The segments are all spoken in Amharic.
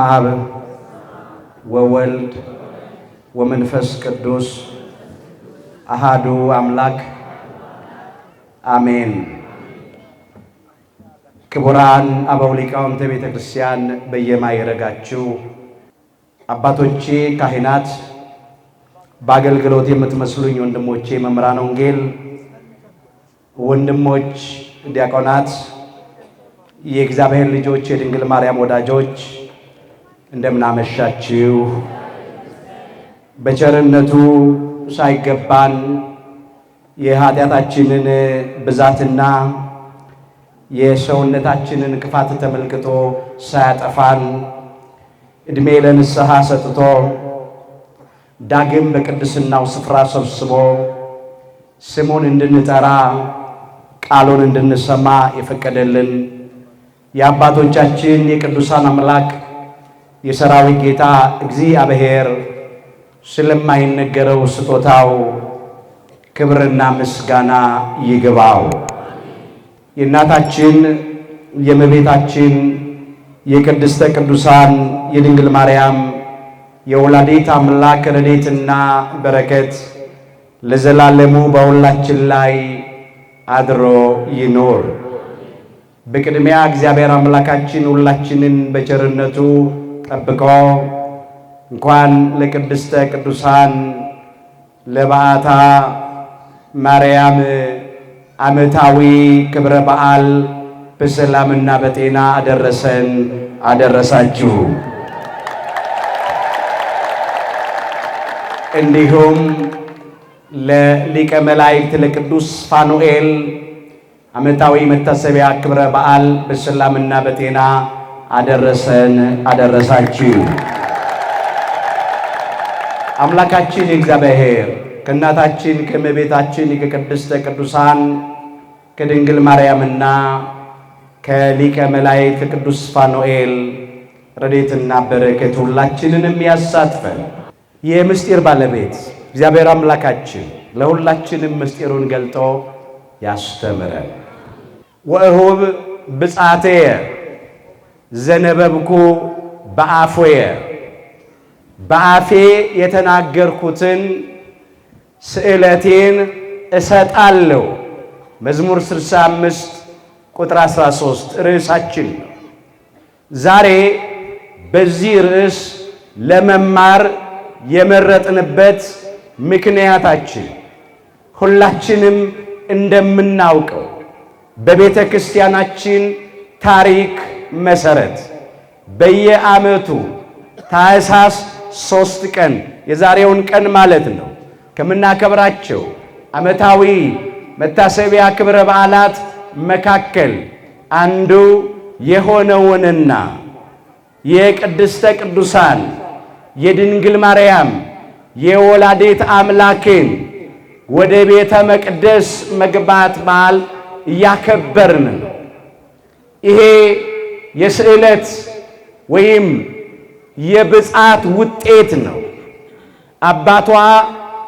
አብ ወወልድ ወመንፈስ ቅዱስ አሃዱ አምላክ አሜን። ክቡራን አበው ሊቃውንተ ቤተ ክርስቲያን በየማይረጋችሁ አባቶቼ ካህናት፣ በአገልግሎት የምትመስሉኝ ወንድሞቼ መምህራነ ወንጌል፣ ወንድሞች ዲያቆናት፣ የእግዚአብሔር ልጆች፣ የድንግል ማርያም ወዳጆች እንደምን አመሻችሁ። በቸርነቱ ሳይገባን የኃጢአታችንን ብዛትና የሰውነታችንን ክፋት ተመልክቶ ሳያጠፋን ዕድሜ ለንስሐ ሰጥቶ ዳግም በቅድስናው ስፍራ ሰብስቦ ስሙን እንድንጠራ ቃሉን እንድንሰማ የፈቀደልን የአባቶቻችን የቅዱሳን አምላክ የሰራዊት ጌታ እግዚአብሔር ስለማይነገረው ስጦታው ክብርና ምስጋና ይግባው። የእናታችን የእመቤታችን የቅድስተ ቅዱሳን የድንግል ማርያም የወላዲት አምላክ ረድኤትና በረከት ለዘላለሙ በሁላችን ላይ አድሮ ይኖር። በቅድሚያ እግዚአብሔር አምላካችን ሁላችንን በቸርነቱ ጠብቆ እንኳን ለቅድስተ ቅዱሳን ለበዓታ ማርያም ዓመታዊ ክብረ በዓል በሰላምና በጤና አደረሰን አደረሳችሁ። እንዲሁም ለሊቀ መላእክት ለቅዱስ ፋኑኤል ዓመታዊ መታሰቢያ ክብረ በዓል በሰላምና በጤና አደረሰን አደረሳችሁ። አምላካችን እግዚአብሔር ከእናታችን ከእመቤታችን ከቅድስተ ቅዱሳን ከድንግል ማርያምና ከሊቀ መላእክት ከቅዱስ ፋኑኤል ረድኤትና በረከት ሁላችንንም ያሳትፈን። የምስጢር ባለቤት እግዚአብሔር አምላካችን ለሁላችንም ምስጢሩን ገልጦ ያስተምረን። ወእሁብ ብፅዓትየ ዘነበብኩ በአፎየ፣ በአፌ የተናገርኩትን ስዕለቴን እሰጣለሁ። መዝሙር 65 ቁጥር 13 ርዕሳችን ነው። ዛሬ በዚህ ርዕስ ለመማር የመረጥንበት ምክንያታችን ሁላችንም እንደምናውቀው በቤተ ክርስቲያናችን ታሪክ መሰረት በየዓመቱ ታኅሳስ 3 ቀን የዛሬውን ቀን ማለት ነው ከምናከብራቸው ዓመታዊ መታሰቢያ ክብረ በዓላት መካከል አንዱ የሆነውንና የቅድስተ ቅዱሳን የድንግል ማርያም የወላዲት አምላክን ወደ ቤተ መቅደስ መግባት በዓል እያከበርን ነው። ይሄ የስዕለት ወይም የብፅዓት ውጤት ነው። አባቷ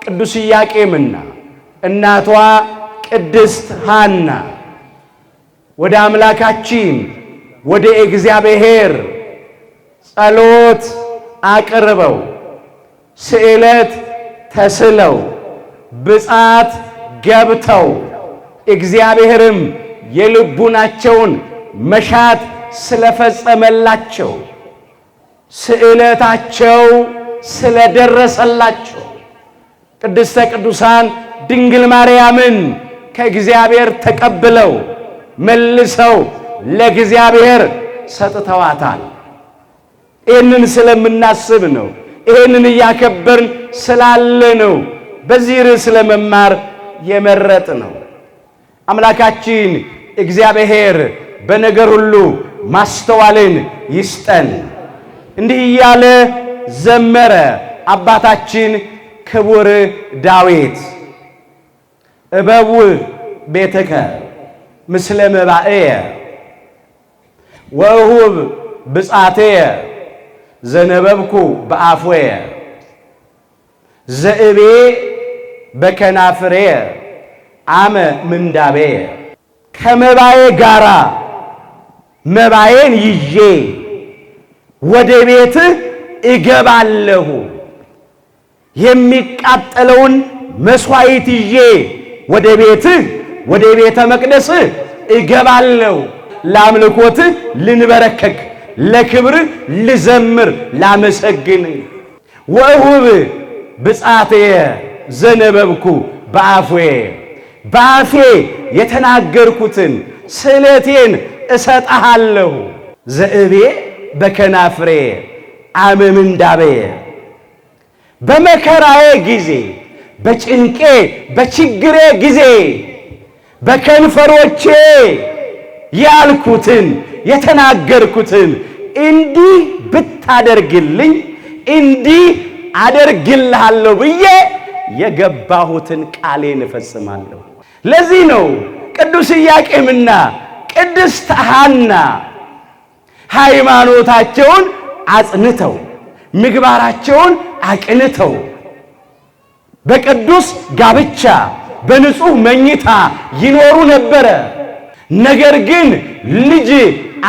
ቅዱስ ኢያቄምና እናቷ ቅድስት ሐና ወደ አምላካችን ወደ እግዚአብሔር ጸሎት አቅርበው ስዕለት ተስለው ብፅዓት ገብተው እግዚአብሔርም የልቡናቸውን መሻት ስለፈጸመላቸው ስዕለታቸው ስለደረሰላቸው ቅድስተ ቅዱሳን ድንግል ማርያምን ከእግዚአብሔር ተቀብለው መልሰው ለእግዚአብሔር ሰጥተዋታል። ይህንን ስለምናስብ ነው። ይህንን እያከበርን ስላለ ነው በዚህ ርዕስ ለመማር የመረጥ ነው። አምላካችን እግዚአብሔር በነገር ሁሉ ማስተዋልን ይስጠን። እንዲህ እያለ ዘመረ አባታችን ክቡር ዳዊት። እበው ቤተከ ምስለ መባእየ ወእሁብ ብፅዓትየ ዘነበብኩ በአፎየ ዘእቤ በከናፍርየ አመ ምንዳቤየ። ከመባዬ ጋራ መባዬን ይዤ ወደ ቤትህ እገባለሁ፣ የሚቃጠለውን መስዋዕት ይዤ ወደ ቤትህ ወደ ቤተ መቅደስህ እገባለሁ፣ ለአምልኮትህ ልንበረከክ፣ ለክብርህ ልዘምር፣ ላመሰግን። ወእሁብ ብጻትየ ዘነበብኩ በአፍዌ፣ በአፌ የተናገርኩትን ስእለቴን እሰጥሃለሁ። ዘእቤ በከናፍሬ አመ ምንዳቤየ፣ በመከራዬ ጊዜ፣ በጭንቄ በችግሬ ጊዜ በከንፈሮቼ ያልኩትን የተናገርኩትን እንዲህ ብታደርግልኝ እንዲህ አደርግልሃለሁ ብዬ የገባሁትን ቃሌን እፈጽማለሁ። ለዚህ ነው ቅዱስ ኢያቄምና ቅድስት ሐና ሃይማኖታቸውን አጽንተው ምግባራቸውን አቅንተው በቅዱስ ጋብቻ በንጹህ መኝታ ይኖሩ ነበረ። ነገር ግን ልጅ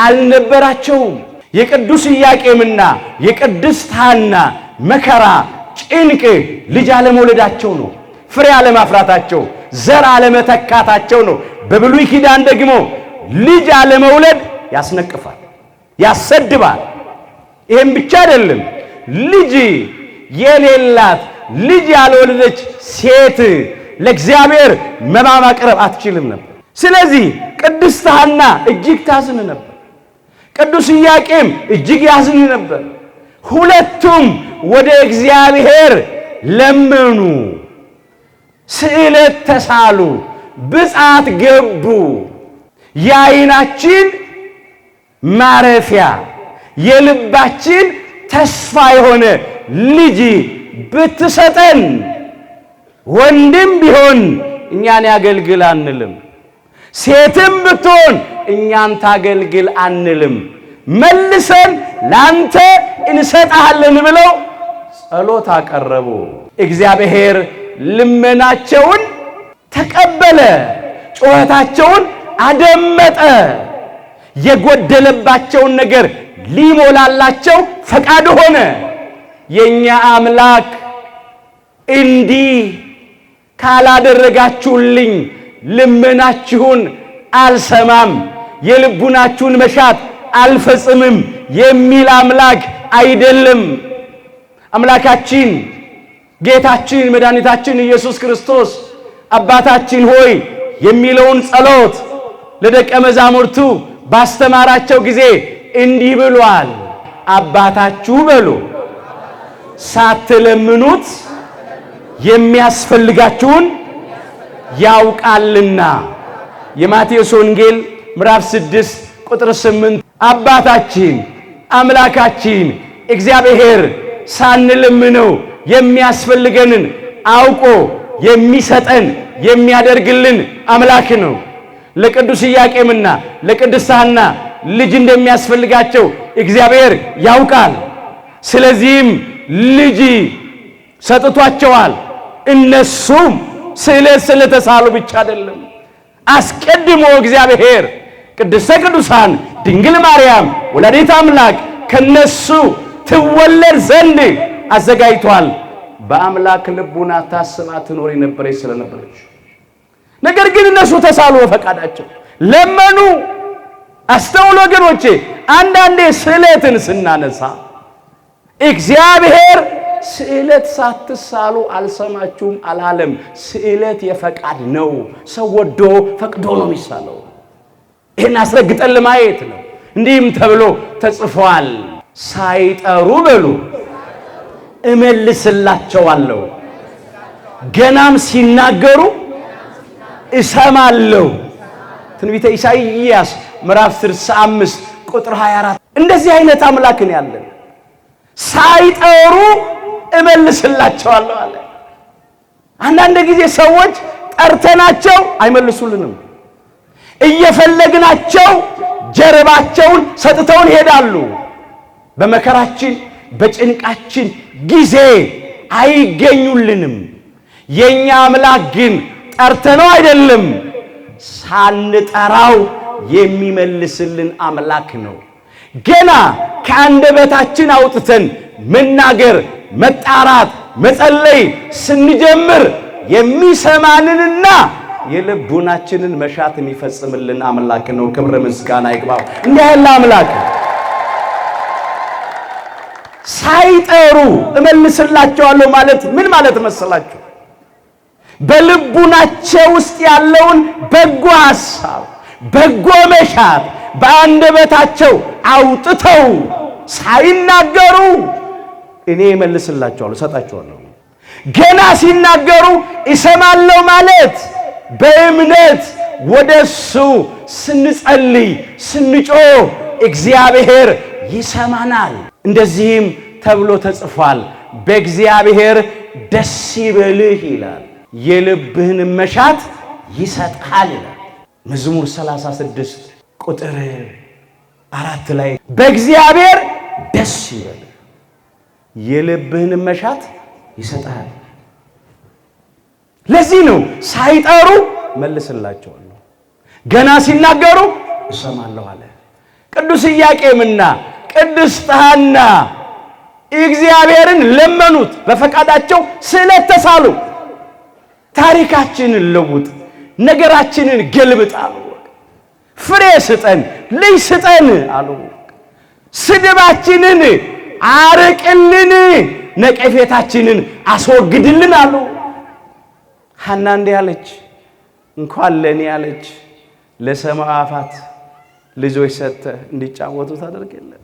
አልነበራቸውም። የቅዱስ ኢያቄምና የቅድስት ሐና መከራ ጭንቅ ልጅ አለመውለዳቸው ነው። ፍሬ አለማፍራታቸው፣ ዘር አለመተካታቸው ነው። በብሉይ ኪዳን ደግሞ ልጅ አለመውለድ ያስነቅፋል፣ ያሰድባል። ይሄም ብቻ አይደለም፣ ልጅ የሌላት ልጅ ያልወለደች ሴት ለእግዚአብሔር መባ ማቅረብ አትችልም ነበር። ስለዚህ ቅድስት ሐና እጅግ ታዝን ነበር፣ ቅዱስ ኢያቄም እጅግ ያዝን ነበር። ሁለቱም ወደ እግዚአብሔር ለመኑ፣ ስዕለት ተሳሉ፣ ብጻት ገቡ። የዓይናችን ማረፊያ የልባችን ተስፋ የሆነ ልጅ ብትሰጠን ወንድም ቢሆን እኛን ያገልግል አንልም፣ ሴትም ብትሆን እኛን ታገልግል አንልም፣ መልሰን ላንተ እንሰጣለን ብለው ጸሎት አቀረቡ። እግዚአብሔር ልመናቸውን ተቀበለ፣ ጩኸታቸውን አደመጠ። የጎደለባቸውን ነገር ሊሞላላቸው ፈቃድ ሆነ። የኛ አምላክ እንዲህ ካላደረጋችሁልኝ ልመናችሁን አልሰማም፣ የልቡናችሁን መሻት አልፈጽምም የሚል አምላክ አይደለም። አምላካችን ጌታችን መድኃኒታችን ኢየሱስ ክርስቶስ አባታችን ሆይ የሚለውን ጸሎት ለደቀ መዛሙርቱ ባስተማራቸው ጊዜ እንዲህ ብሏል። አባታችሁ በሉ ሳትለምኑት የሚያስፈልጋችሁን ያውቃልና። የማቴዎስ ወንጌል ምዕራፍ 6 ቁጥር 8 አባታችን አምላካችን እግዚአብሔር ሳንለምነው የሚያስፈልገንን አውቆ የሚሰጠን የሚያደርግልን አምላክ ነው። ለቅዱስ ኢያቄምና ለቅድስት ሐና ልጅ እንደሚያስፈልጋቸው እግዚአብሔር ያውቃል። ስለዚህም ልጅ ሰጥቷቸዋል። እነሱም ስዕለት ስለተሳሉ ብቻ አይደለም፣ አስቀድሞ እግዚአብሔር ቅድስተ ቅዱሳን ድንግል ማርያም ወላዲተ አምላክ ከነሱ ትወለድ ዘንድ አዘጋጅቷል። በአምላክ ልቡና ታስባ ትኖር የነበረች ስለነበረች፣ ነገር ግን እነሱ ተሳሉ በፈቃዳቸው ለመኑ። አስተውሎ ወገኖቼ፣ አንዳንዴ ስዕለትን ስናነሳ እግዚአብሔር ስዕለት ሳትሳሉ አልሰማችሁም አላለም። ስዕለት የፈቃድ ነው። ሰው ወዶ ፈቅዶ ነው የሚሳለው። ይህን አስረግጠን ለማየት ነው። እንዲህም ተብሎ ተጽፏል፣ ሳይጠሩ በሉ እመልስላቸዋለሁ፣ ገናም ሲናገሩ እሰማለሁ። ትንቢተ ኢሳይያስ ምዕራፍ 65 ቁጥር 24። እንደዚህ አይነት አምላክ ነው ያለን። ሳይጠሩ እመልስላቸዋለሁ አለ። አንዳንድ ጊዜ ሰዎች ጠርተናቸው አይመልሱልንም፣ እየፈለግናቸው ጀርባቸውን ሰጥተውን ይሄዳሉ። በመከራችን በጭንቃችን ጊዜ አይገኙልንም። የኛ አምላክ ግን ጠርተነው አይደለም፣ ሳንጠራው የሚመልስልን አምላክ ነው። ገና ከአንደበታችን አውጥተን መናገር፣ መጣራት፣ መጸለይ ስንጀምር የሚሰማንንና የልቡናችንን መሻት የሚፈጽምልን አምላክ ነው። ክብር ምስጋና ይግባው። እንዲህ ያለ አምላክ ሳይጠሩ እመልስላቸዋለሁ ማለት ምን ማለት መሰላችሁ? በልቡናቸው ውስጥ ያለውን በጎ ሐሳብ፣ በጎ መሻት በአንደበታቸው አውጥተው ሳይናገሩ እኔ እመልስላቸዋለሁ፣ እሰጣቸዋለሁ። ገና ሲናገሩ እሰማለሁ ማለት በእምነት ወደሱ ስንጸልይ ስንጮህ እግዚአብሔር ይሰማናል። እንደዚህም ተብሎ ተጽፏል፣ በእግዚአብሔር ደስ ይበልህ ይላል፣ የልብህን መሻት ይሰጣል ይላል። መዝሙር 36 ቁጥር 4 ላይ በእግዚአብሔር ደስ ይበልህ የልብህን መሻት ይሰጣል። ለዚህ ነው ሳይጠሩ መልስላቸዋለሁ፣ ገና ሲናገሩ እሰማለሁ አለ። ቅዱስ ኢያቄምና ቅድስት ሐና እግዚአብሔርን ለመኑት፣ በፈቃዳቸው ስዕለት ተሳሉ። ታሪካችንን ለውጥ፣ ነገራችንን ገልብጥ አሉ። ፍሬ ስጠን፣ ልጅ ስጠን አሉ። ስድባችንን አርቅልን፣ ነቀፌታችንን አስወግድልን አሉ። ሐና እንዲህ አለች፣ እንኳን ለእኔ አለች ለሰማይ አዕዋፋት ልጆች ሰጥተህ እንዲጫወቱ ታደርግልን።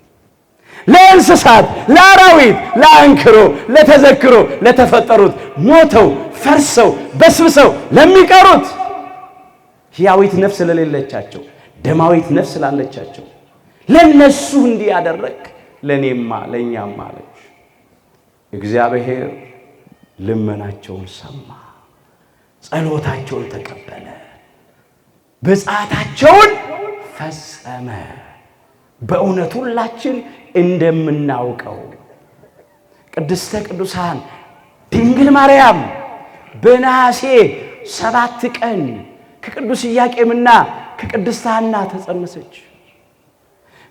ለእንስሳት፣ ለአራዊት፣ ለአንክሮ፣ ለተዘክሮ ለተፈጠሩት ሞተው ፈርሰው በስብሰው ለሚቀሩት ሕያዊት ነፍስ ለሌለቻቸው ደማዊት ነፍስ ላለቻቸው ለነሱ እንዲህ ያደረግ ለኔማ ለኛማ አለች። እግዚአብሔር ልመናቸውን ሰማ፣ ጸሎታቸውን ተቀበለ፣ ብፅዓታቸውን ፈጸመ። በእውነት ሁላችን እንደምናውቀው ቅድስተ ቅዱሳን ድንግል ማርያም በነሐሴ 7 ቀን ከቅዱስ ኢያቄምና ከቅድስት ሐና ተጸነሰች።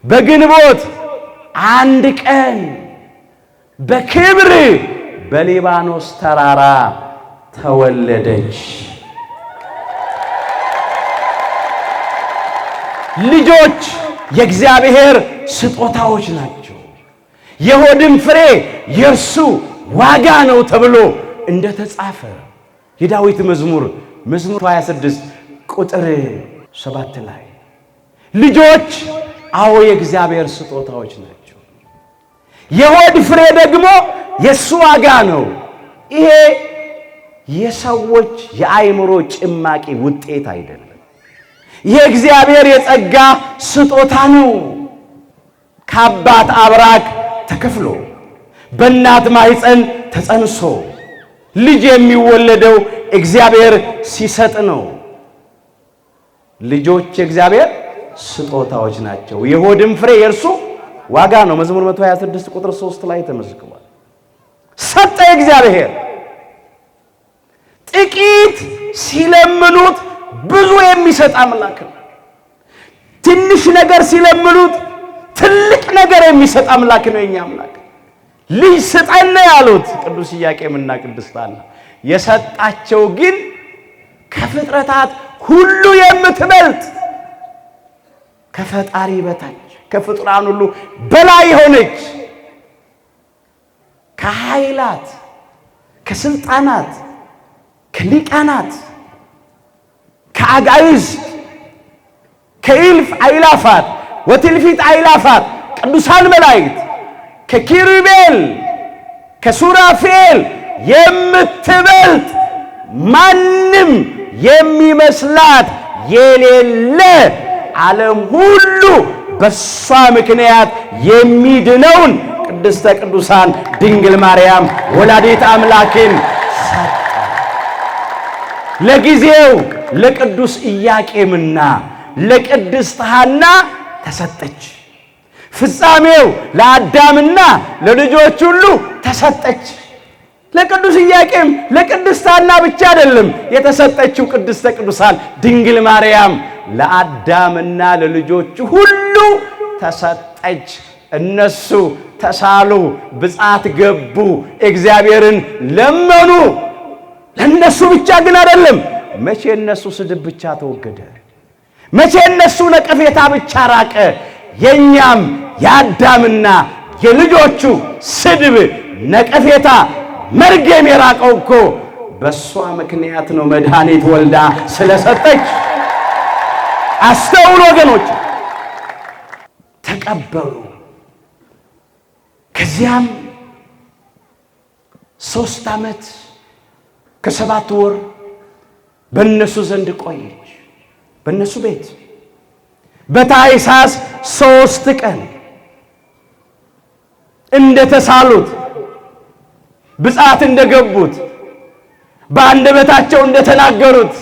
በግንቦት 1 ቀን በክብር በሊባኖስ ተራራ ተወለደች። ልጆች የእግዚአብሔር ስጦታዎች ናቸው፣ የሆድም ፍሬ የእርሱ ዋጋ ነው ተብሎ እንደተጻፈ የዳዊት መዝሙር 26 ቁጥር 7 ላይ ልጆች አዎ የእግዚአብሔር ስጦታዎች ናቸው፣ የሆድ ፍሬ ደግሞ የእሱ ዋጋ ነው። ይሄ የሰዎች የአእምሮ ጭማቂ ውጤት አይደለም። የእግዚአብሔር የጸጋ ስጦታ ነው። ከአባት አብራክ ተከፍሎ በእናት ማኅፀን ተጸንሶ ልጅ የሚወለደው እግዚአብሔር ሲሰጥ ነው። ልጆች የእግዚአብሔር ስጦታዎች ናቸው፣ የሆድም ፍሬ የእርሱ ዋጋ ነው። መዝሙር 126 ቁጥር 3 ላይ ተመዝግቧል። ሰጠ እግዚአብሔር። ጥቂት ሲለምኑት ብዙ የሚሰጥ አምላክ ነው። ትንሽ ነገር ሲለምኑት ትልቅ ነገር የሚሰጥ አምላክ ነው የኛ አምላክ። ልጅ ስጠን ያሉት ቅዱስ ኢያቄምና ቅድስት ሐና የሰጣቸው ግን ከፍጥረታት ሁሉ የምትበልጥ ከፈጣሪ በታች ከፍጡራን ሁሉ በላይ ሆነች ከኃይላት ከስልጣናት ከሊቃናት ከአጋዕዝት ከእልፍ አእላፋት ወትእልፊት አእላፋት ቅዱሳን መላእክት ከኪሩቤል ከሱራፌል የምትበልጥ ማንም የሚመስላት የሌለ ዓለም ሁሉ በሷ ምክንያት የሚድነውን ቅድስተ ቅዱሳን ድንግል ማርያም ወላዲተ አምላክን ሰጠ። ለጊዜው ለቅዱስ ኢያቄምና ለቅድስት ሐና ተሰጠች። ፍጻሜው ለአዳምና ለልጆች ሁሉ ተሰጠች። ለቅዱስ ኢያቄም ለቅድስት ሐና ብቻ አይደለም የተሰጠችው ቅድስተ ቅዱሳን ድንግል ማርያም ለአዳምና ለልጆቹ ሁሉ ተሰጠች። እነሱ ተሳሉ፣ ብፅዓት ገቡ፣ እግዚአብሔርን ለመኑ። ለነሱ ብቻ ግን አይደለም። መቼ እነሱ ስድብ ብቻ ተወገደ? መቼ እነሱ ነቀፌታ ብቻ ራቀ? የኛም የአዳምና የልጆቹ ስድብ፣ ነቀፌታ፣ መርገም የራቀው እኮ በሷ ምክንያት ነው። መድኃኒት ወልዳ ስለሰጠች። አስተውሉ ወገኖች፣ ተቀበሉ። ከዚያም 3 ዓመት ከ7 ወር በእነሱ ዘንድ ቆየች። በእነሱ ቤት በታኅሳስ 3 ቀን እንደተሳሉት ብፅዓት እንደገቡት በአንደበታቸው እንደተናገሩት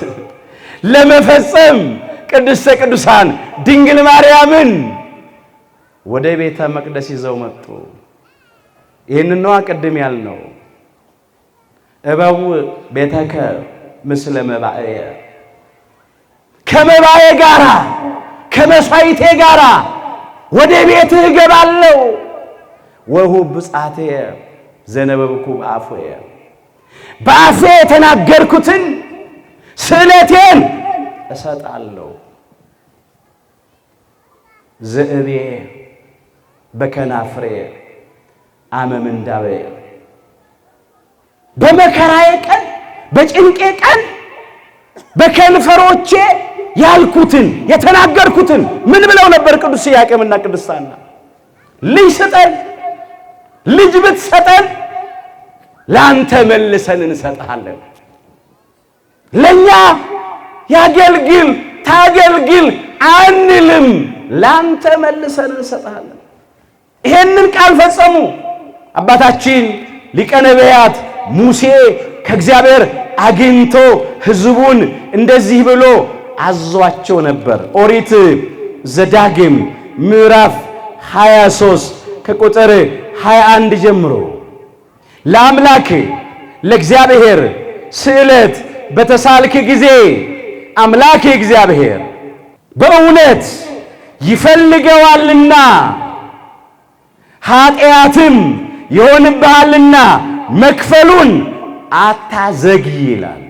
ለመፈጸም ቅድስተ ቅዱሳን ድንግል ማርያምን ወደ ቤተ መቅደስ ይዘው መጡ። ይህንን ነው ቅድም ያልነው። እበው ቤተከ ምስለ መባእየ፣ ከመባዬ ጋራ ከመሥዋዕቴ ጋራ ወደ ቤትህ እገባለሁ። ወሁብ ብፅዓትየ ዘነበብኩ በአፉየ፣ በአፌ የተናገርኩትን ስእለቴን እሰጣለሁ። ዘእቤ በከናፍሬ አመ ምንዳቤየ፣ በመከራዬ ቀን በጭንቄ ቀን በከንፈሮቼ ያልኩትን የተናገርኩትን ምን ብለው ነበር ቅዱስ ኢያቄምና ቅድስት ሐና? ልጅ ስጠን፣ ልጅ ብትሰጠን ላንተ መልሰን እንሰጥሃለን። ለኛ ያገልግል ታገልግል አንልም፣ ላንተ መልሰን እንሰጥሃለን። ይሄንን ቃል ፈጸሙ። አባታችን ሊቀ ነቢያት ሙሴ ከእግዚአብሔር አግኝቶ ሕዝቡን እንደዚህ ብሎ አዟቸው ነበር። ኦሪት ዘዳግም ምዕራፍ 23 ከቁጥር 21 ጀምሮ ለአምላክ ለእግዚአብሔር ስዕለት በተሳልክ ጊዜ አምላክ እግዚአብሔር በእውነት ይፈልገዋልና ኃጢአትም ይሆንብሃልና መክፈሉን አታዘግይ ይላል።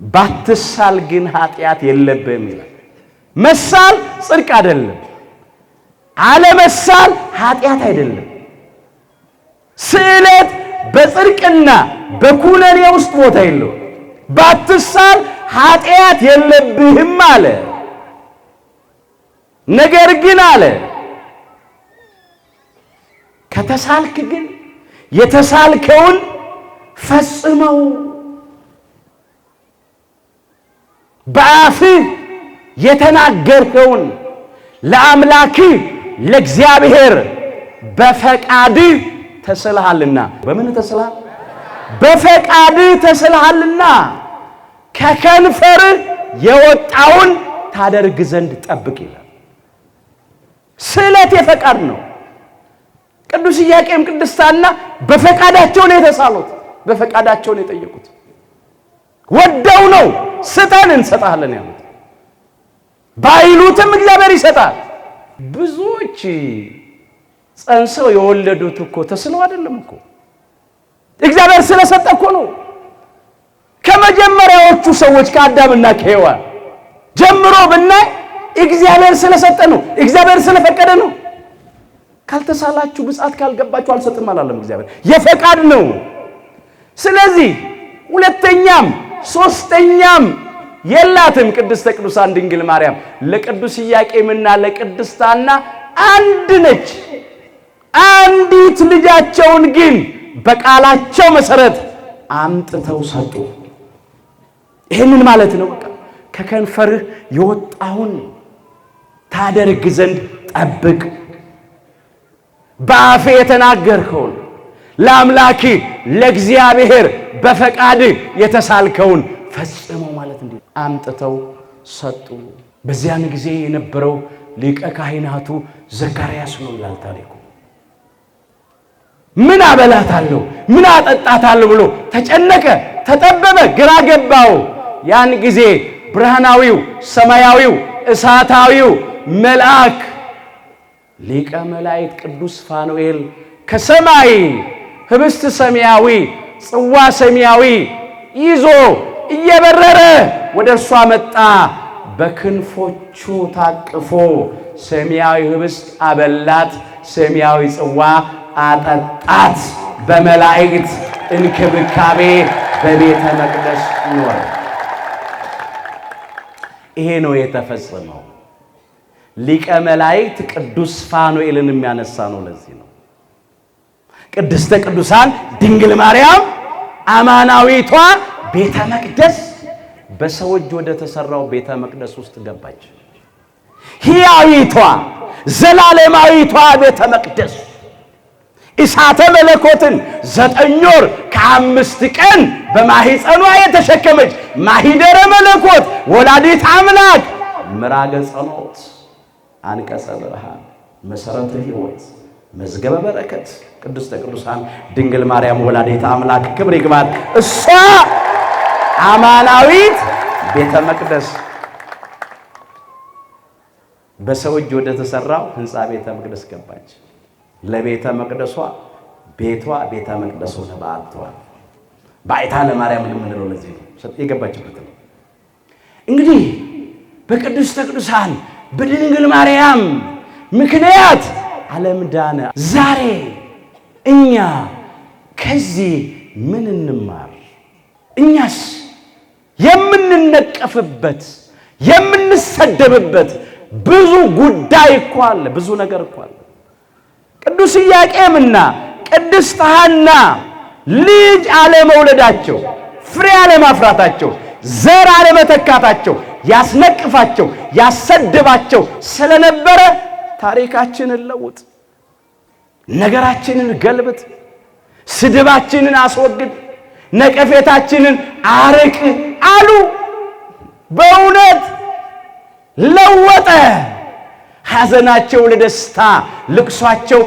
ባትሳል ግን ኃጢአት የለብህም ይላል። መሳል ጽድቅ አይደለም፣ አለመሳል ኃጢአት አይደለም። ስዕለት በጽድቅና በኩነኔ ውስጥ ቦታ የለው። ባትሳል ኃጢአት የለብህም አለ። ነገር ግን አለ ከተሳልክ ግን የተሳልከውን ፈጽመው። በአፍህ የተናገርከውን ለአምላክህ ለእግዚአብሔር በፈቃድህ ተስለሃልና። በምን ተስለሃል? በፈቃድህ ተስለሃልና ከከንፈርህ የወጣውን ታደርግ ዘንድ ጠብቅ ይላል። ስዕለት የፈቃድ ነው። ቅዱስ ኢያቄም ቅድስት ሐና በፈቃዳቸው ነው የተሳሉት፣ በፈቃዳቸው ነው የጠየቁት። ወደው ነው ስጠን እንሰጣለን ያሉት። ባይሉትም እግዚአብሔር ይሰጣል። ብዙዎች ጸንሰው የወለዱት እኮ ተስለው አይደለም እኮ እግዚአብሔር ስለሰጠ እኮ ነው። ከመጀመሪያዎቹ ሰዎች ከአዳምና ከሔዋን ጀምሮ ብናይ እግዚአብሔር ስለሰጠ ነው፣ እግዚአብሔር ስለፈቀደ ነው። ካልተሳላችሁ ብፅዓት ካልገባችሁ አልሰጥም አላለም እግዚአብሔር። የፈቃድ ነው። ስለዚህ ሁለተኛም ሶስተኛም የላትም ቅድስተ ቅዱሳን ድንግል ማርያም። ለቅዱስ ኢያቄምና ለቅድስት ሐና አንድ ነች። አንዲት ልጃቸውን ግን በቃላቸው መሰረት አምጥተው ሰጡ። ይህንን ማለት ነው በቃ ከከንፈርህ የወጣውን ታደርግ ዘንድ ጠብቅ። በአፍ የተናገርከውን ለአምላክ ለእግዚአብሔር በፈቃድህ የተሳልከውን ፈጽመው ማለት እንዴ አምጥተው ሰጡ። በዚያን ጊዜ የነበረው ሊቀ ካህናቱ ዘካርያስ ነው ይላል ታሪኩ። ምን አበላታለሁ ምን አጠጣታለሁ ብሎ ተጨነቀ፣ ተጠበበ፣ ግራ ገባው። ያን ጊዜ ብርሃናዊው ሰማያዊው እሳታዊው መልአክ ሊቀ መላእክት ቅዱስ ፋኑኤል ከሰማይ ህብስት ሰማያዊ ጽዋ ሰማያዊ ይዞ እየበረረ ወደ እርሷ መጣ። በክንፎቹ ታቅፎ ሰማያዊ ህብስት አበላት፣ ሰማያዊ ጽዋ አጠጣት። በመላእክት እንክብካቤ በቤተ መቅደስ ኖረ። ይሄ ነው የተፈጸመው። ሊቀ መላእክት ቅዱስ ፋኑኤልን የሚያነሳ ነው። ለዚህ ነው ቅድስተ ቅዱሳን ድንግል ማርያም አማናዊቷ ቤተ መቅደስ በሰው እጅ ወደ ተሰራው ቤተ መቅደስ ውስጥ ገባች። ሕያዊቷ ዘላለማዊቷ ቤተ መቅደስ እሳተ መለኮትን 9 ወር ከ5 ቀን በማህፀኗ የተሸከመች ማሂደረ መለኮት ወላዲት አምላክ ምራገ ጸሎት አንቀጸ ብርሃን መሰረተ ሕይወት መዝገበ በረከት ቅድስተ ቅዱሳን ድንግል ማርያም ወላዲት አምላክ ክብር ይግባት። እሷ አማናዊት ቤተ መቅደስ በሰው እጅ ወደ ተሰራው ህንፃ ቤተ መቅደስ ገባች። ለቤተ መቅደሷ ቤቷ ቤተ መቅደሱ ለባዕቷ ባይታ ለማርያም የምንለው ለዚህ ነው የገባችበት ነው። እንግዲህ በቅድስተ ቅዱሳን በድንግል ማርያም ምክንያት ዓለም ዳነ። ዛሬ እኛ ከዚህ ምን እንማር? እኛስ የምንነቀፍበት የምንሰደብበት ብዙ ጉዳይ እኮ አለ፣ ብዙ ነገር እኮ አለ። ቅዱስ ኢያቄምና ቅድስት ሐና ልጅ አለመውለዳቸው፣ ፍሬ አለማፍራታቸው፣ ዘር አለመተካታቸው ያስነቅፋቸው ያሰደባቸው ስለነበረ ታሪካችንን ለውጥ፣ ነገራችንን ገልብጥ፣ ስድባችንን አስወግድ፣ ነቀፌታችንን አርቅ አሉ። በእውነት ለወጠ። ሐዘናቸው ለደስታ፣ ልቅሷቸው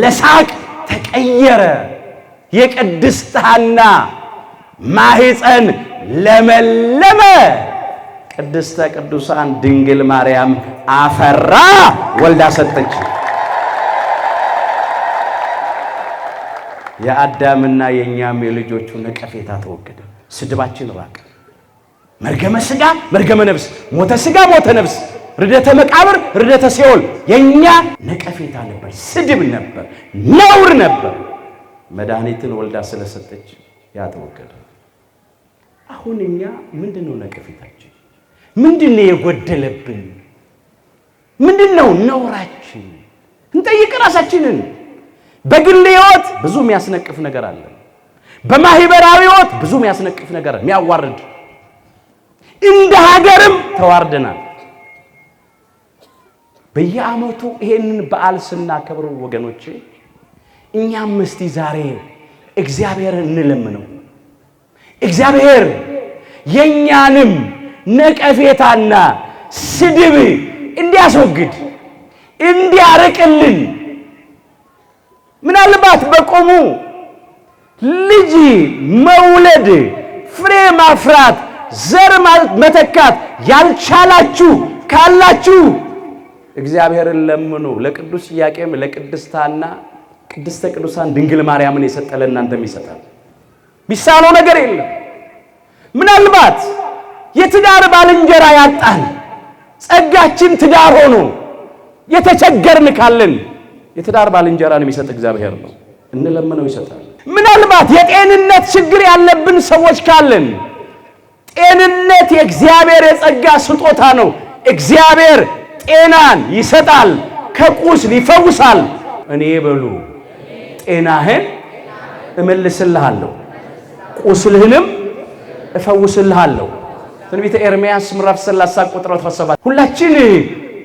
ለሳቅ ተቀየረ። የቅድስት ሐና ማህፀን ለመለመ። ቅድስተ ቅዱሳን ድንግል ማርያም አፈራ፣ ወልዳ ሰጠች። የአዳምና የኛም የልጆቹ ነቀፌታ ተወገደ። ስድባችን ራቀ። መርገመ ሥጋ መርገመ ነፍስ፣ ሞተ ሥጋ ሞተ ነፍስ፣ ርደተ መቃብር ርደተ ሲኦል የኛ ነቀፌታ ነበር፣ ስድብ ነበር፣ ነውር ነበር። መድኃኒትን ወልዳ ስለሰጠች ያ ተወገደ። አሁን እኛ ምንድነው ነቀፌታችን? ምንድነው የጎደለብን? ምንድነው ነውራችን? እንጠይቅ ራሳችንን። በግል ሕይወት ብዙ የሚያስነቅፍ ነገር አለ። በማህበራዊ ሕይወት ብዙ የሚያስነቅፍ ነገር የሚያዋርድ፣ እንደ ሀገርም ተዋርደናል። በየዓመቱ ይሄንን በዓል ስናከብር ወገኖቼ እኛም እስቲ ዛሬ እግዚአብሔርን እንለምነው። እግዚአብሔር የኛንም ነቀፌታና ስድብ እንዲያስወግድ እንዲያርቅልን። ምናልባት በቆሙ ልጅ መውለድ፣ ፍሬ ማፍራት፣ ዘር መተካት ያልቻላችሁ ካላችሁ እግዚአብሔርን ለምኑ። ለቅዱስ ኢያቄም ለቅድስት ሐና ቅድስተ ቅዱሳን ድንግል ማርያምን የሰጠ ለእናንተም ይሰጣል። ቢሳነው ነገር የለም። ምናልባት የትዳር ባልንጀራ ያጣን ጸጋችን ትዳር ሆኖ የተቸገርን ካለን የትዳር ባልንጀራን የሚሰጥ እግዚአብሔር ነው። እንለምነው ይሰጣል። ምናልባት የጤንነት ችግር ያለብን ሰዎች ካለን ጤንነት የእግዚአብሔር የጸጋ ስጦታ ነው። እግዚአብሔር ጤናን ይሰጣል፣ ከቁስል ይፈውሳል። እኔ በሉ ጤናህን እመልስልሃለሁ፣ ቁስልህንም እፈውስልሃለሁ። ትንቢተ ኤርምያስ ምዕራፍ 30 ቁጥር 17 ሁላችን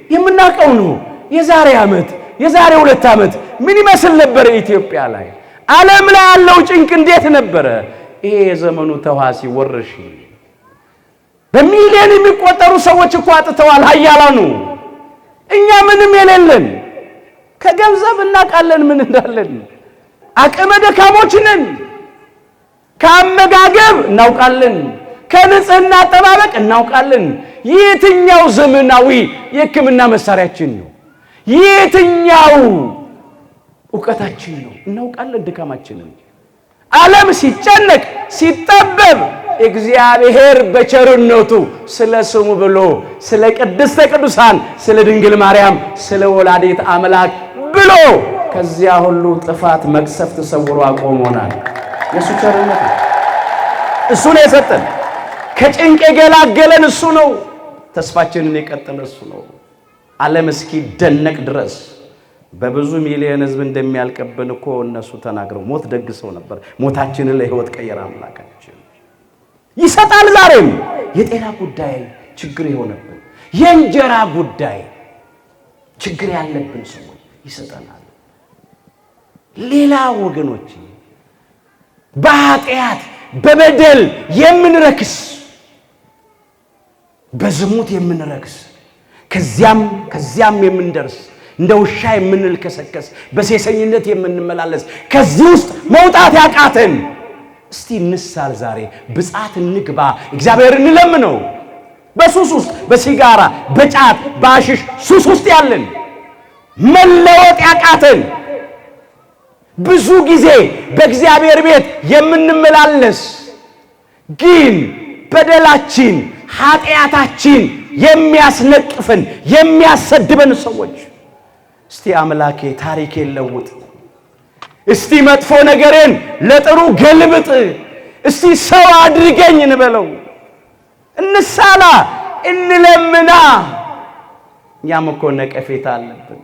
የምናውቀው ነው። የዛሬ ዓመት የዛሬ 2 ዓመት ምን ይመስል ነበር? ኢትዮጵያ ላይ ዓለም ላይ ያለው ጭንቅ እንዴት ነበረ? ይሄ የዘመኑ ተዋሲ ወረርሽኝ በሚሊዮን የሚቆጠሩ ሰዎች እኮ አጥተዋል ኃያላኑ። እኛ ምንም የሌለን ከገንዘብ እናውቃለን ምን እንዳለን፣ አቅመ ደካሞች ነን። ከአመጋገብ እናውቃለን፣ ከንጽህና አጠባበቅ እናውቃለን። የትኛው ዘመናዊ የሕክምና መሳሪያችን ነው? የትኛው ዕውቀታችን ነው? እናውቃለን ድካማችንን። ዓለም ሲጨነቅ ሲጠበብ እግዚአብሔር በቸርነቱ ስለ ስሙ ብሎ ስለ ቅድስተ ቅዱሳን ስለ ድንግል ማርያም ስለ ወላዲት አምላክ ብሎ ከዚያ ሁሉ ጥፋት መቅሰፍት ተሰውሮ አቆሞናል። የሱ ቸርነት ነው። እሱ ነው የሰጠን። ከጭንቅ የገላገለን እሱ ነው። ተስፋችንን የቀጠለ እሱ ነው። ዓለም እስኪደነቅ ድረስ በብዙ ሚሊዮን ሕዝብ እንደሚያልቅብን እኮ እነሱ ተናግረው ሞት ደግሰው ነበር። ሞታችንን ለሕይወት ቀየረ አምላካችን። ይሰጣል። ዛሬም የጤና ጉዳይ ችግር የሆነብን፣ የእንጀራ ጉዳይ ችግር ያለብን ሰዎች ይሰጠናል። ሌላ ወገኖች በኃጢአት በበደል የምንረክስ፣ በዝሙት የምንረክስ፣ ከዚያም የምንደርስ፣ እንደ ውሻ የምንልከሰከስ፣ በሴሰኝነት የምንመላለስ፣ ከዚህ ውስጥ መውጣት ያቃተን እስቲ እንሳል። ዛሬ ብጻት እንግባ፣ እግዚአብሔር እንለምነው። በሱስ ውስጥ በሲጋራ በጫት በአሽሽ ሱስ ውስጥ ያለን መለወጥ ያቃተን ብዙ ጊዜ በእግዚአብሔር ቤት የምንመላለስ ግን በደላችን ኃጢአታችን የሚያስነቅፈን የሚያሰድበን ሰዎች እስቲ አምላኬ ታሪኬን ለውጥ፣ እስቲ መጥፎ ነገሬን ለጥሩ ገልብጥ፣ እስቲ ሰው አድርገኝ እንበለው። እንሳላ፣ እንለምና። እኛም እኮ ነቀፌታ አለብን፣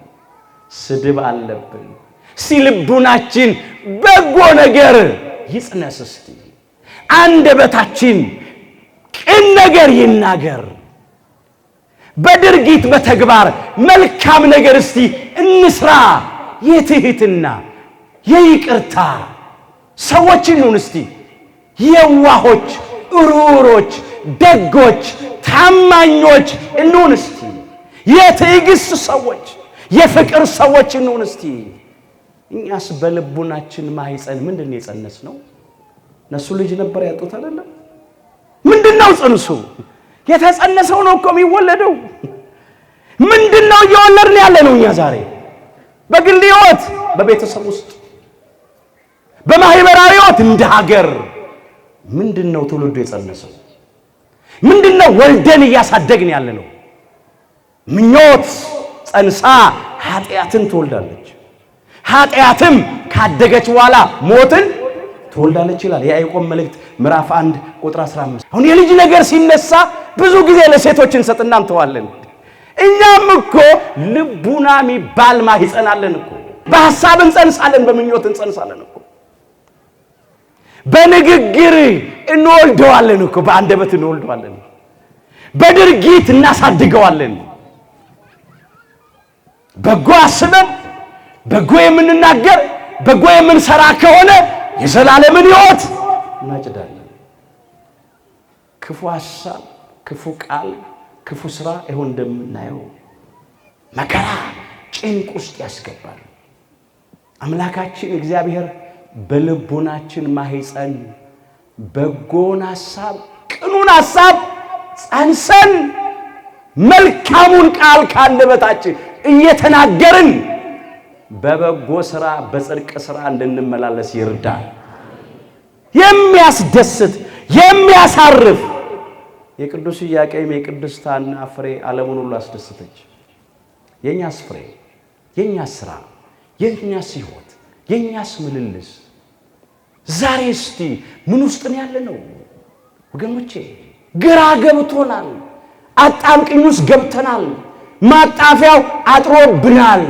ስድብ አለብን። እስቲ ልቡናችን በጎ ነገር ይጽነስ። እስቲ አንደበታችን ቅን ነገር ይናገር። በድርጊት በተግባር መልካም ነገር እስቲ እንስራ። የትህትና የይቅርታ ሰዎች እንሁን። እስቲ የዋሆች፣ ሩሮች፣ ደጎች፣ ታማኞች እንሁን። እስቲ የትዕግስት ሰዎች፣ የፍቅር ሰዎች እንሁን። እስቲ እኛስ በልቡናችን ማህፀን ምንድነው የጸነስ ነው? እነሱ ልጅ ነበር ያጡት አይደለም? ምንድነው ጽንሱ? የተጸነሰው ነው እኮ የሚወለደው። ምንድነው እየወለድን ያለ ነው? እኛ ዛሬ በግል ሕይወት፣ በቤተሰብ ውስጥ፣ በማህበራዊ ሕይወት፣ እንደ ሀገር ምንድነው ትውልዱ የጸነሰው? ምንድነው ወልደን እያሳደግን ያለ ነው? ምኞት ጸንሳ ኃጢአትን ትወልዳለች። ኃጢአትም ካደገች በኋላ ሞትን ትወልዳለች ይላል የያዕቆብ መልእክት ምዕራፍ 1 ቁጥር 15። አሁን የልጅ ነገር ሲነሳ ብዙ ጊዜ ለሴቶች እንሰጥና እንተዋለን። እኛም እኮ ልቡና የሚባል ማህፀን አለን እኮ። በሐሳብ እንጸንሳለን፣ በምኞት እንጸንሳለን እኮ። በንግግር እንወልደዋለን እኮ፣ በአንደበት እንወልደዋለን፣ በድርጊት እናሳድገዋለን። በጎ አስበን በጎ የምንናገር በጎ የምንሰራ ከሆነ የዘላለምን ሕይወት እናጭዳለን። ክፉ ሐሳብ፣ ክፉ ቃል፣ ክፉ ስራ ይሁን እንደምናየው መከራ ጭንቅ ውስጥ ያስገባል። አምላካችን እግዚአብሔር በልቡናችን ማህፀን በጎን ሐሳብ፣ ቅኑን ሐሳብ ጸንሰን መልካሙን ቃል ካንደበታችን እየተናገርን በበጎ ስራ በጽድቅ ስራ እንድንመላለስ ይርዳል። የሚያስደስት የሚያሳርፍ የቅዱስ ኢያቄም የቅድስት ሐና ፍሬ ዓለሙን ሁሉ አስደሰተች። የኛስ ፍሬ፣ የኛስ ስራ፣ የኛስ ሕይወት፣ የኛስ ምልልስ ዛሬ እስቲ ምን ውስጥ ነው ያለነው? ወገኖቼ ግራ ገብቶናል። አጣብቂኝ ውስጥ ገብተናል። ማጣፊያው አጥሮብናል።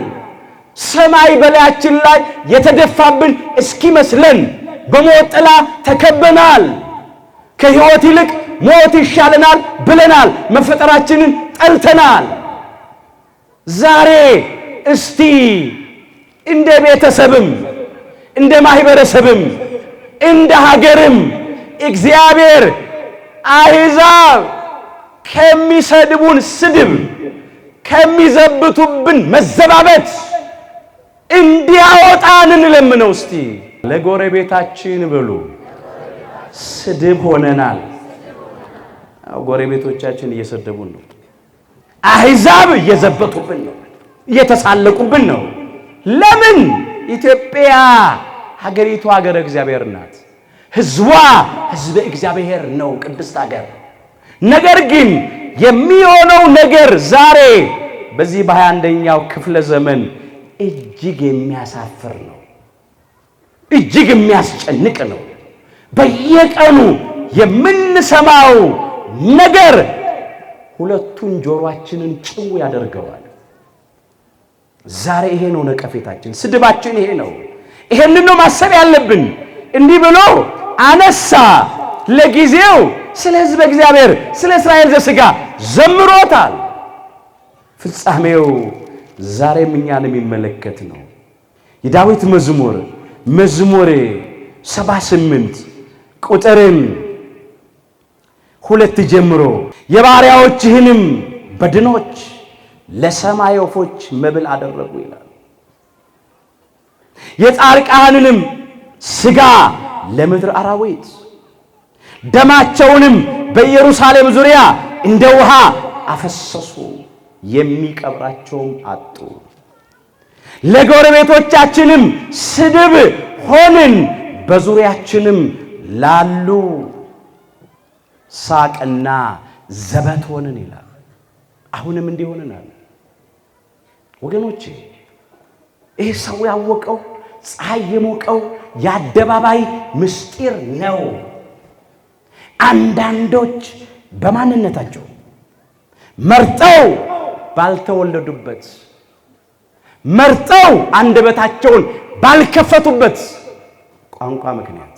ሰማይ በላያችን ላይ የተደፋብን እስኪመስለን በሞት ጥላ ተከበናል። ከሕይወት ይልቅ ሞት ይሻለናል ብለናል። መፈጠራችንን ጠልተናል። ዛሬ እስቲ እንደ ቤተሰብም እንደ ማህበረሰብም እንደ ሀገርም እግዚአብሔር አሕዛብ ከሚሰድቡን ስድብ ከሚዘብቱብን መዘባበት እንዲያወጣን እንለምነው። እስቲ ለጎረቤታችን ብሉ ስድብ ሆነናል። ጎረቤቶቻችን እየሰደቡን ነው። አሕዛብ እየዘበቱብን ነው። እየተሳለቁብን ነው። ለምን? ኢትዮጵያ ሀገሪቱ ሀገረ እግዚአብሔር ናት። ህዝቧ ህዝበ እግዚአብሔር ነው፣ ቅድስት ሀገር። ነገር ግን የሚሆነው ነገር ዛሬ በዚህ በ21ኛው ክፍለ ዘመን እጅግ የሚያሳፍር ነው፣ እጅግ የሚያስጨንቅ ነው። በየቀኑ የምንሰማው ነገር ሁለቱን ጆሮአችንን ጭው ያደርገዋል። ዛሬ ይሄ ነው ነቀፌታችን፣ ስድባችን ይሄ ነው። ይሄንን ነው ማሰብ ያለብን። እንዲህ ብሎ አነሳ፣ ለጊዜው ስለ ሕዝበ እግዚአብሔር ስለ እስራኤል ዘሥጋ ዘምሮታል። ፍጻሜው ዛሬም እኛን የሚመለከት ነው። የዳዊት መዝሙር 78 ቁጥርን 2 ጀምሮ የባሪያዎችህንም በድኖች ለሰማይ ወፎች መብል አደረጉ ይላል። የጻድቃንንም ሥጋ ለምድር አራዊት፣ ደማቸውንም በኢየሩሳሌም ዙሪያ እንደ ውሃ አፈሰሱ፣ የሚቀብራቸውም አጡ። ለጎረቤቶቻችንም ስድብ ሆንን፣ በዙሪያችንም ላሉ ሳቅና ዘበት ሆንን ይላል። አሁንም እንዲሆንናል ወገኖቼ። ይህ ሰው ያወቀው ፀሐይ የሞቀው የአደባባይ ምስጢር ነው። አንዳንዶች በማንነታቸው መርጠው ባልተወለዱበት፣ መርጠው አንደበታቸውን ባልከፈቱበት ቋንቋ ምክንያት፣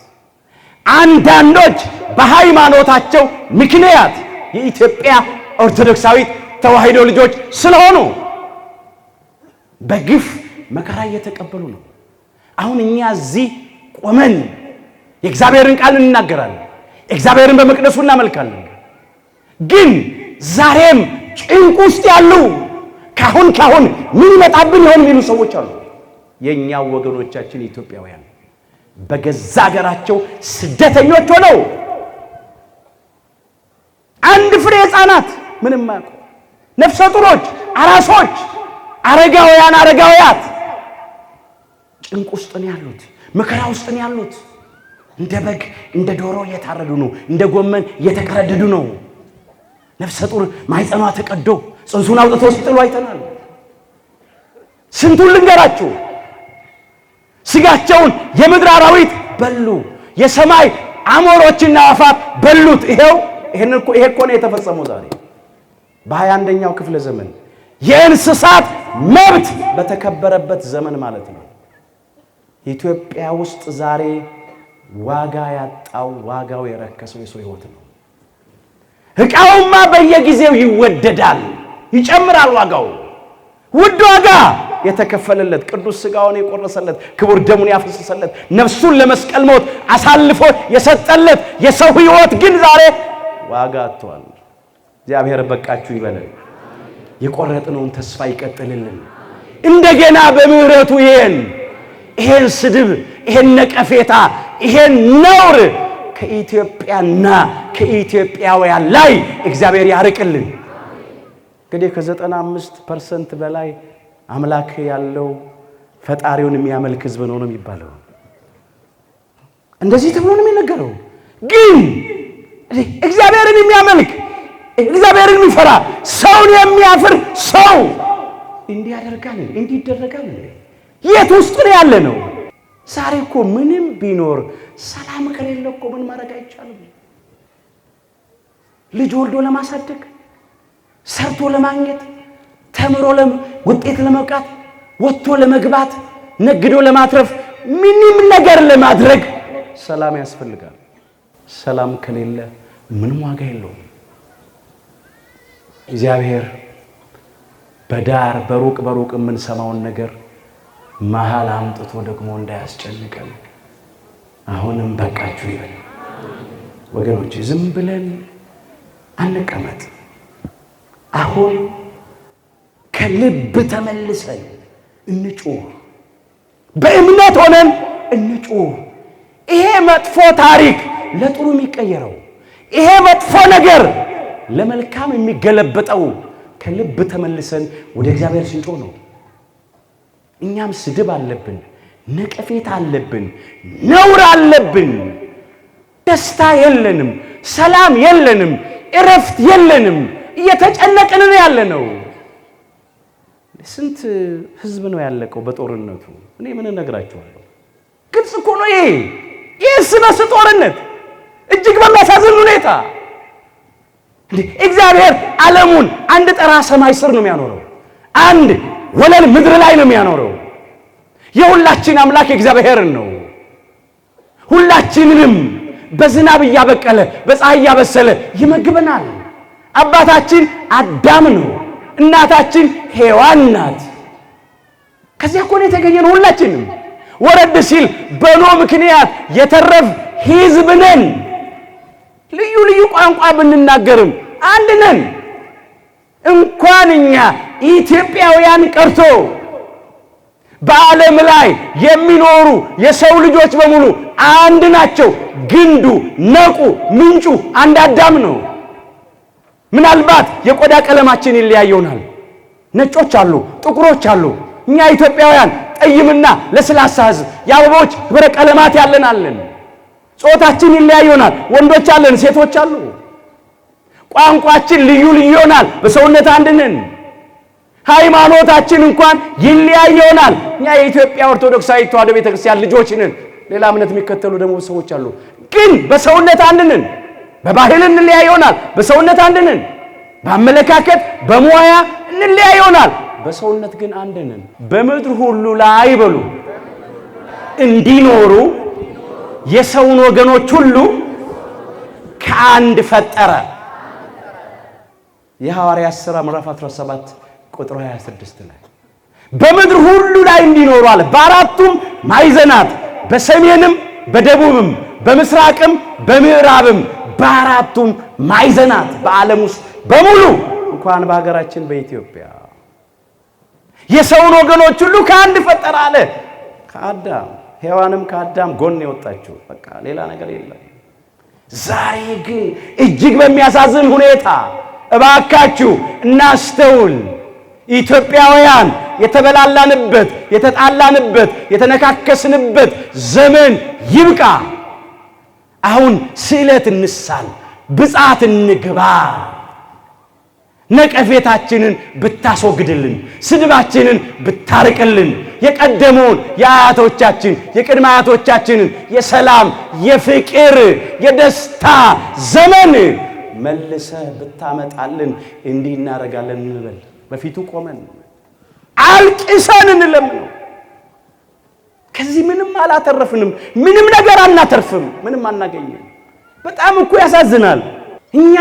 አንዳንዶች በሃይማኖታቸው ምክንያት የኢትዮጵያ ኦርቶዶክሳዊት ተዋሕዶ ልጆች ስለሆኑ በግፍ መከራ እየተቀበሉ ነው። አሁን እኛ እዚህ ቆመን የእግዚአብሔርን ቃል እንናገራለን፣ እግዚአብሔርን በመቅደሱ እናመልካለን። ግን ዛሬም ጭንቅ ውስጥ ያሉ ካሁን ምን ይመጣብን ይሆን የሚሉ ሰዎች አሉ። የኛው ወገኖቻችን ኢትዮጵያውያን በገዛ ሀገራቸው ስደተኞች ሆነው አንድ ፍሬ ሕፃናት ምንም ማቁ፣ ነፍሰ ጡሮች፣ አራሶች፣ አረጋውያት ጭንቅ ውስጥ ነው ያሉት፣ መከራ ውስጥ ነው ያሉት። እንደ በግ እንደ ዶሮ እየታረዱ ነው፣ እንደ ጎመን እየተቀረደዱ ነው። ነፍሰ ጡር ማህፀኗ ተቀዶ ጽንሱን አውጥቶ ሲጥሉ አይተናል። ስንቱን ልንገራችሁ። ስጋቸውን የምድር አራዊት በሉ፣ የሰማይ አሞሮችና አዕዋፋት በሉት። ይሄ እኮ ነው የተፈጸመው ዛሬ በ21ኛው ክፍለ ዘመን የእንስሳት መብት በተከበረበት ዘመን ማለት ነው። ኢትዮጵያ ውስጥ ዛሬ ዋጋ ያጣው ዋጋው የረከሰው የሰው ሕይወት ነው። ዕቃውማ በየጊዜው ይወደዳል፣ ይጨምራል ዋጋው። ውድ ዋጋ የተከፈለለት ቅዱስ ሥጋውን የቆረሰለት ክቡር ደሙን ያፈሰሰለት ነፍሱን ለመስቀል ሞት አሳልፎ የሰጠለት የሰው ሕይወት ግን ዛሬ ዋጋ አጥቷል። እግዚአብሔር በቃችሁ ይበለን። የቆረጥነውን ተስፋ ይቀጥልልን። እንደገና በምህረቱ ይሄን ስድብ፣ ይሄን ነቀፌታ፣ ይሄን ነውር ከኢትዮጵያና ከኢትዮጵያውያን ላይ እግዚአብሔር ያርቅልን። እንግዲህ ከ95% በላይ አምላክ ያለው ፈጣሪውን የሚያመልክ ሕዝብ ነው የሚባለው። እንደዚህ ተብሎ ነው የሚነገረው። ግን እግዚአብሔርን የሚያመልክ እግዚአብሔርን የሚፈራ ሰውን የሚያፍር ሰው እንዲህ ያደርጋል፣ እንዲህ ይደረጋል። የት ውስጥ ነው ያለ ነው? ዛሬ እኮ ምንም ቢኖር ሰላም ከሌለ እኮ ምን ማድረግ አይቻልም። ልጅ ወልዶ ለማሳደግ፣ ሰርቶ ለማግኘት፣ ተምሮ ውጤት ለመብቃት፣ ወጥቶ ለመግባት፣ ነግዶ ለማትረፍ፣ ምንም ነገር ለማድረግ ሰላም ያስፈልጋል። ሰላም ከሌለ ምንም ዋጋ የለውም። እግዚአብሔር በዳር በሩቅ የምንሰማውን ነገር መሃል አምጥቶ ደግሞ እንዳያስጨንቀን አሁንም በቃችሁ ይበል። ወገኖች ዝም ብለን አንቀመጥ። አሁን ከልብ ተመልሰን እንጩህ፣ በእምነት ሆነን እንጩህ። ይሄ መጥፎ ታሪክ ለጥሩ የሚቀየረው፣ ይሄ መጥፎ ነገር ለመልካም የሚገለበጠው ከልብ ተመልሰን ወደ እግዚአብሔር ስንጮህ ነው። እኛም ስድብ አለብን፣ ነቀፌታ አለብን፣ ነውር አለብን። ደስታ የለንም፣ ሰላም የለንም፣ እረፍት የለንም። እየተጨነቅን ያለነው። ስንት ህዝብ ነው ያለቀው በጦርነቱ? እኔ ምን እነግራችኋለሁ? ግልጽ እኮ ነው ይሄ የእርስ በርስ ጦርነት እጅግ በሚያሳዝን ሁኔታ። እግዚአብሔር ዓለሙን አንድ ጠራ ሰማይ ስር ነው የሚያኖረው፣ አንድ ወለል ምድር ላይ ነው የሚያኖረው። የሁላችን አምላክ እግዚአብሔርን ነው። ሁላችንንም በዝናብ እያበቀለ በፀሐይ እያበሰለ ይመግበናል። አባታችን አዳም ነው፣ እናታችን ሔዋን ናት። ከዚያ እኮ ነው የተገኘነው ሁላችንም። ወረድ ሲል በኖህ ምክንያት የተረፍ ሕዝብ ነን። ልዩ ልዩ ቋንቋ ብንናገርም አንድ ነን። እንኳን እኛ ኢትዮጵያውያን ቀርቶ በዓለም ላይ የሚኖሩ የሰው ልጆች በሙሉ አንድ ናቸው። ግንዱ፣ ነቁ፣ ምንጩ አንድ አዳም ነው። ምናልባት የቆዳ ቀለማችን ይለያየናል። ነጮች አሉ፣ ጥቁሮች አሉ። እኛ ኢትዮጵያውያን ጠይምና ለስላሳ ሕዝብ፣ የአበቦች ህብረ ቀለማት ያለን አለን። ጾታችን ይለያየናል። ወንዶች አለን፣ ሴቶች አሉ። ቋንቋችን ልዩ ልዩ ይሆናል። በሰውነት አንድ ነን። ሃይማኖታችን እንኳን ይለያየናል። እኛ የኢትዮጵያ ኦርቶዶክሳዊት ተዋሕዶ ቤተክርስቲያን ልጆች ነን። ሌላ እምነት የሚከተሉ ደግሞ ሰዎች አሉ። ግን በሰውነት አንድ ነን። በባህል እንለያየናል፣ በሰውነት አንድ ነን። በአመለካከት በሙያ እንለያየናል፣ በሰውነት ግን አንድ ነን። በምድር ሁሉ ላይ በሉ እንዲኖሩ የሰውን ወገኖች ሁሉ ከአንድ ፈጠረ። የሐዋርያት ሥራ ምዕራፍ 17 ቁጥር 26 ላይ በምድር ሁሉ ላይ እንዲኖሩ አለ። በአራቱም ማዕዘናት በሰሜንም በደቡብም በምስራቅም በምዕራብም በአራቱም ማዕዘናት በዓለም ውስጥ በሙሉ እንኳን በሀገራችን በኢትዮጵያ የሰውን ወገኖች ሁሉ ከአንድ ፈጠረ አለ። ከአዳም ሔዋንም ከአዳም ጎን የወጣችው በቃ ሌላ ነገር የለም። ዛሬ ግን እጅግ በሚያሳዝን ሁኔታ እባካችሁ እናስተውል። ኢትዮጵያውያን የተበላላንበት፣ የተጣላንበት፣ የተነካከስንበት ዘመን ይብቃ። አሁን ስዕለት እንሳል፣ ብጻት እንግባ። ነቀፌታችንን ብታስወግድልን፣ ስድባችንን ብታርቅልን፣ የቀደመውን የአያቶቻችን የቅድመ አያቶቻችንን የሰላም የፍቅር የደስታ ዘመን መልሰ ብታመጣልን እንዲህ እናደርጋለን እንበል። በፊቱ ቆመን አልቅሰን እንለምነው። ከዚህ ምንም አላተረፍንም፣ ምንም ነገር አናተርፍም፣ ምንም አናገኝም። በጣም እኮ ያሳዝናል። እኛ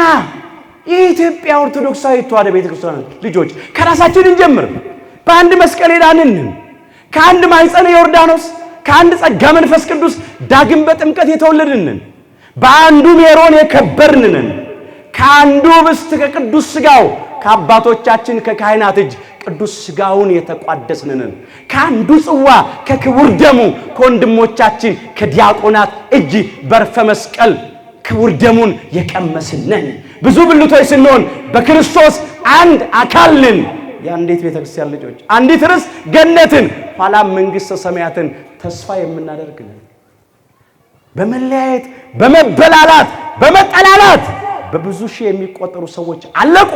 የኢትዮጵያ ኦርቶዶክሳዊት ተዋሕዶ ቤተክርስቲያን ልጆች ከራሳችን እንጀምር። በአንድ መስቀል ሄዳንን፣ ከአንድ ማኅፀነ ዮርዳኖስ፣ ከአንድ ጸጋ መንፈስ ቅዱስ ዳግም በጥምቀት የተወለድንን፣ በአንዱ ሜሮን የከበርንን፣ ከአንዱ ኅብስት ከቅዱስ ሥጋው ከአባቶቻችን ከካህናት እጅ ቅዱስ ሥጋውን የተቋደስንን፣ ከአንዱ ጽዋ ከክቡር ደሙ ከወንድሞቻችን ከዲያቆናት እጅ በርፈ መስቀል ክቡር ደሙን የቀመስንን ብዙ ብልቶች ስንሆን በክርስቶስ አንድ አካል ነን። የአንዲት ቤተክርስቲያን ልጆች አንዲት ርስ ገነትን ኋላም መንግሥተ ሰማያትን ተስፋ የምናደርግ ነን። በመለያየት በመበላላት በመጠላላት በብዙ ሺህ የሚቆጠሩ ሰዎች አለቁ።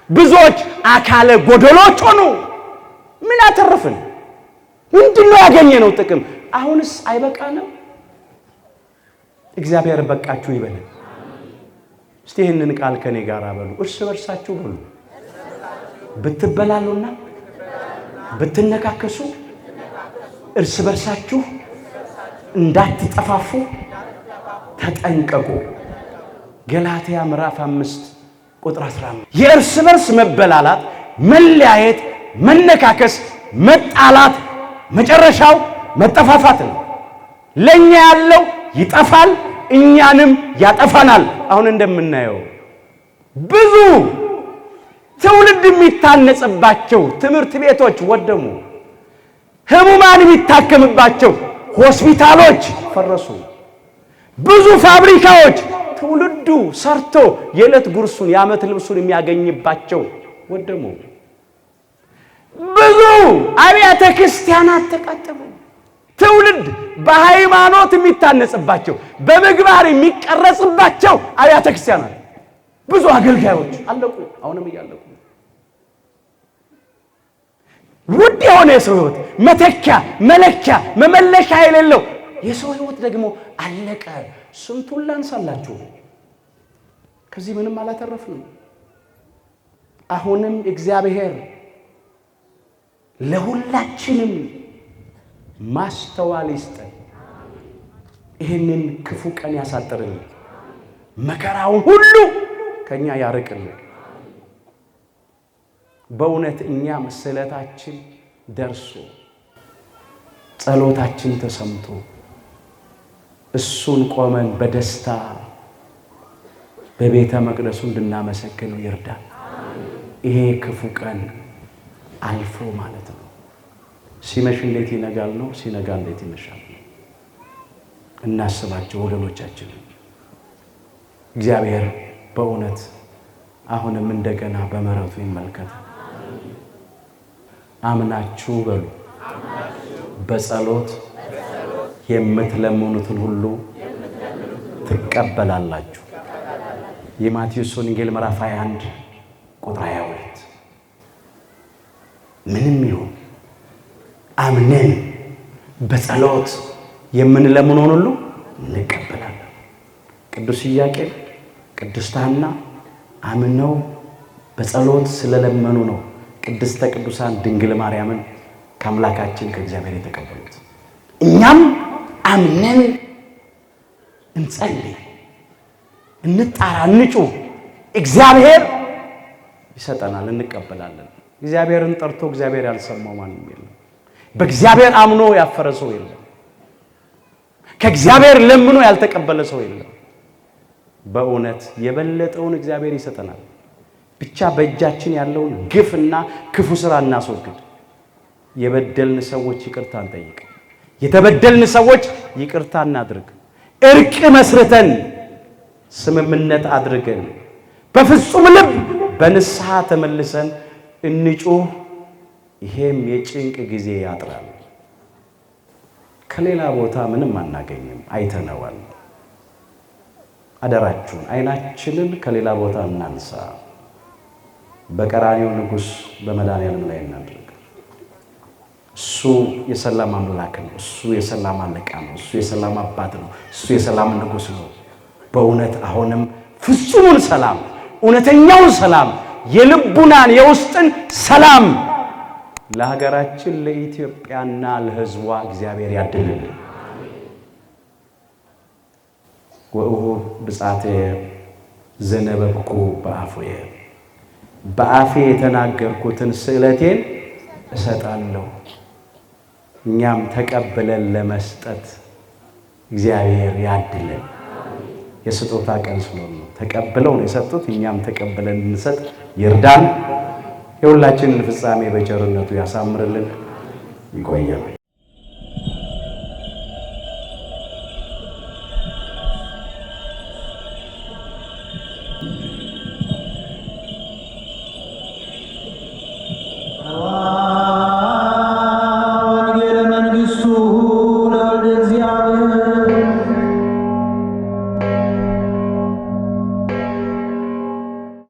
ብዙዎች አካለ ጎደሎች ሆኑ። ምን አተረፍን? ምንድነው ያገኘነው ጥቅም? አሁንስ አይበቃንም? እግዚአብሔር በቃችሁ ይበለን። እስቲ ይህንን ቃል ከኔ ጋር በሉ፣ እርስ በርሳችሁ በሉ። ብትበላሉና ብትነካከሱ እርስ በርሳችሁ እንዳትጠፋፉ ተጠንቀቁ። ገላትያ ምዕራፍ 5 ቁጥር 15። የእርስ በርስ መበላላት፣ መለያየት፣ መነካከስ፣ መጣላት መጨረሻው መጠፋፋት ነው። ለኛ ያለው ይጠፋል፣ እኛንም ያጠፋናል። አሁን እንደምናየው ብዙ ትውልድ የሚታነጽባቸው ትምህርት ቤቶች ወደሙ። ሕሙማን የሚታከምባቸው ሆስፒታሎች ፈረሱ። ብዙ ፋብሪካዎች ትውልዱ ሰርቶ የዕለት ጉርሱን የዓመት ልብሱን የሚያገኝባቸው ወደሙ። ብዙ አብያተ ክርስቲያናት ተቃጠሉ። ትውልድ በሃይማኖት የሚታነጽባቸው በምግባር የሚቀረጽባቸው አብያተ ክርስቲያናት ብዙ አገልጋዮች አለቁ። አሁንም እያለቁ ውድ የሆነ የሰው ሕይወት መተኪያ መለኪያ መመለሻ የሌለው የሰው ሕይወት ደግሞ አለቀ። ስንቱን ላንሳላችሁ? ከዚህ ምንም አላተረፍንም። አሁንም እግዚአብሔር ለሁላችንም ማስተዋል ይስጠን። ይህንን ክፉ ቀን ያሳጥርልን፣ መከራውን ሁሉ ከኛ ያርቅልን። በእውነት እኛም ስለታችን ደርሶ ጸሎታችን ተሰምቶ እሱን ቆመን በደስታ በቤተ መቅደሱ እንድናመሰግነው ይርዳል። ይሄ ክፉ ቀን አልፎ ማለት ነው። ሲመሽ እንዴት ይነጋል ነው፣ ሲነጋ እንዴት ይመሻል። እናስባቸው ወገኖቻችን። እግዚአብሔር በእውነት አሁንም እንደገና በምሕረቱ ይመልከት። አምናችሁ በሉ በጸሎት የምትለምኑትን ሁሉ ትቀበላላችሁ። የማቴዎስ ወንጌል ምዕራፍ 21 ቁጥር 22። ምንም ይሁን አምነን በጸሎት የምንለምነውን ሁሉ እንቀበላለን። ቅዱስ ኢያቄም ቅድስት ሐና አምነው በጸሎት ስለለመኑ ነው ቅድስተ ቅዱሳን ድንግል ማርያምን ከአምላካችን ከእግዚአብሔር የተቀበሉት። እኛም አምነን እንጸልይ፣ እንጣራ፣ እንጩህ። እግዚአብሔር ይሰጠናል፣ እንቀበላለን። እግዚአብሔርን ጠርቶ እግዚአብሔር ያልሰማው ማንም የለም። በእግዚአብሔር አምኖ ያፈረ ሰው የለም። ከእግዚአብሔር ለምኖ ያልተቀበለ ሰው የለም። በእውነት የበለጠውን እግዚአብሔር ይሰጠናል። ብቻ በእጃችን ያለውን ግፍና ክፉ ሥራ እናስወግድ። የበደልን ሰዎች ይቅርታ እንጠይቅ። የተበደልን ሰዎች ይቅርታ እናድርግ። እርቅ መስርተን ስምምነት አድርገን በፍጹም ልብ በንስሐ ተመልሰን እንጩህ። ይሄም የጭንቅ ጊዜ ያጥራል። ከሌላ ቦታ ምንም አናገኝም፣ አይተነዋል። አደራችሁን አይናችንን ከሌላ ቦታ እናንሳ። በቀራንዮው ንጉሥ በመድኃኒዓለም ላይ እናድርግ። እሱ የሰላም አምላክ ነው። እሱ የሰላም አለቃ ነው። እሱ የሰላም አባት ነው። እሱ የሰላም ንጉሥ ነው። በእውነት አሁንም ፍጹሙን ሰላም፣ እውነተኛውን ሰላም፣ የልቡናን የውስጥን ሰላም ለሀገራችን ለኢትዮጵያና ለሕዝቧ እግዚአብሔር ያድልልን። ወእሁ ብጻቴ ዘነበብኩ በአፉየ፣ በአፌ የተናገርኩትን ስዕለቴን እሰጣለሁ። እኛም ተቀብለን ለመስጠት እግዚአብሔር ያድልን። የስጦታ ቀን ስለሆነ ተቀብለው ነው የሰጡት። እኛም ተቀብለን እንሰጥ ይርዳን። የሁላችንን ፍጻሜ በቸርነቱ ያሳምርልን። ይቆያል። ወንጌለ መንግሥቱ